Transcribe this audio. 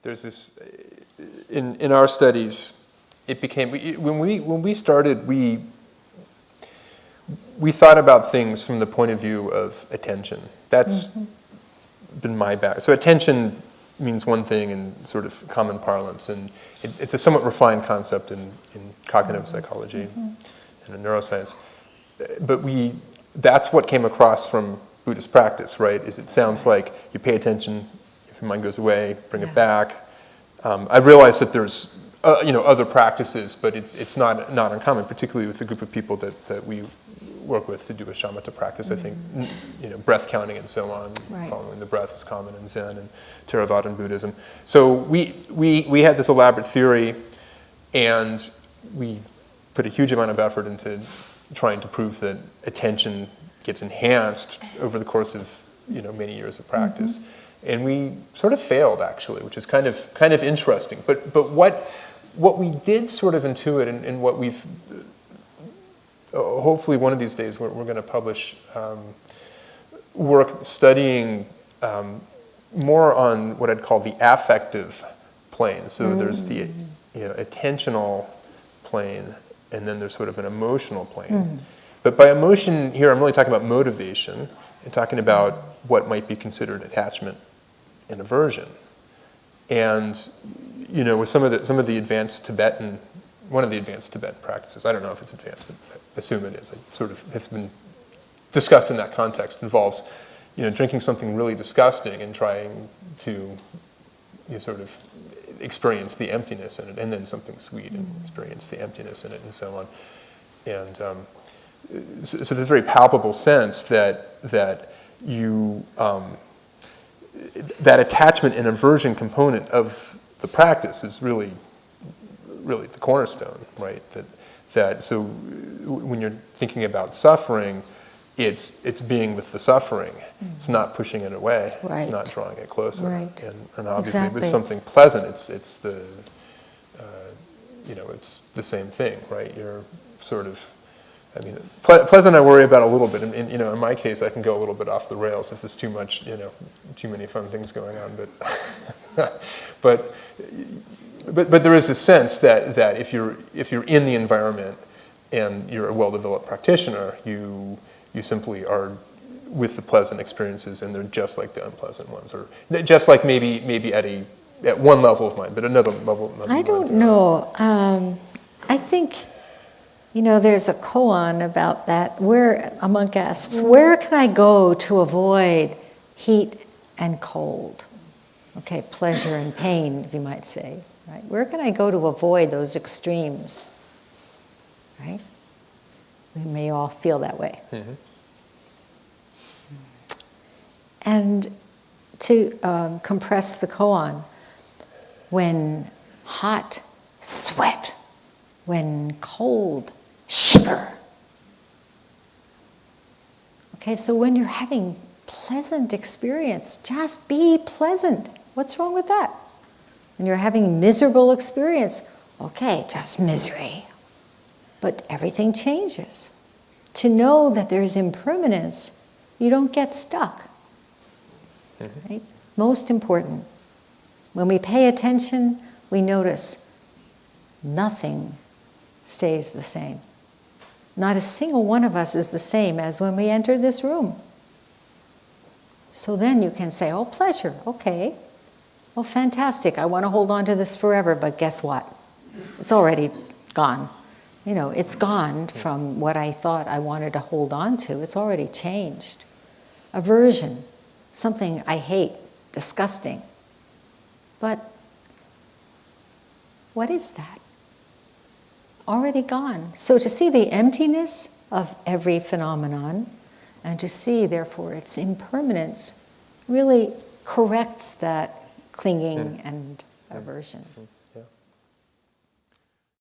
there's this, in our studies, it became, when we started, we thought about things from the point of view of attention. That's been my background. So attention means one thing in sort of common parlance, and it's a somewhat refined concept in cognitive psychology and in neuroscience. But that's what came across from Buddhist practice, right? Is it sounds like you pay attention, if your mind goes away, bring it back. I realize that there's other practices, but it's not uncommon, particularly with the group of people that we work with to do a shamatha practice. I think breath counting and so on, following the breath is common in Zen and Theravadan Buddhism. So we had this elaborate theory, and we put a huge amount of effort into trying to prove that attention gets enhanced over the course of many years of practice. And we sort of failed, actually, which is kind of interesting. But what we did sort of intuit, and what we've hopefully one of these days we're going to publish work studying more on what I'd call the affective plane. So there's the attentional plane, and then there's sort of an emotional plane. But by emotion here, I'm really talking about motivation and talking about what might be considered attachment and aversion. And with some of the advanced Tibetan, one of the advanced Tibetan practices, I don't know if it's advanced, but I assume it is. It sort of has been discussed in that context. Involves, drinking something really disgusting and trying to sort of experience the emptiness in it, and then something sweet and experience the emptiness in it, and so on. And so there's a very palpable sense that you that attachment and aversion component of the practice is really the cornerstone, right? That so when you're thinking about suffering, it's being with the suffering. It's not pushing it away. Right. It's not drawing it closer. Right. And obviously, Exactly. with something pleasant, it's the it's the same thing, right? You're sort of, pleasant I worry about a little bit. In my case, I can go a little bit off the rails if there's too much, too many fun things going on. But but there is a sense that if you're in the environment and you're a well-developed practitioner, you simply are with the pleasant experiences, and they're just like the unpleasant ones, or just like maybe at one level of mind, but another level. I don't know. I think, there's a koan about that. A monk asks, where can I go to avoid heat and cold? Okay, pleasure and pain, if you might say. Right? Where can I go to avoid those extremes? Right? We may all feel that way. Mm-hmm. And to compress the koan, when hot, sweat. When cold, shiver. Okay, so when you're having pleasant experience, just be pleasant. What's wrong with that? When you're having miserable experience, okay, just misery. But everything changes. To know that there's impermanence, you don't get stuck. Mm-hmm. Right? Most important. When we pay attention, we notice nothing stays the same. Not a single one of us is the same as when we entered this room. So then you can say, oh, pleasure, okay. Oh, fantastic, I want to hold on to this forever, but guess what? It's already gone. It's gone from what I thought I wanted to hold on to. It's already changed. Aversion, something I hate, disgusting. But what is that? Already gone. So to see the emptiness of every phenomenon, and to see, therefore, its impermanence, really corrects that clinging and aversion.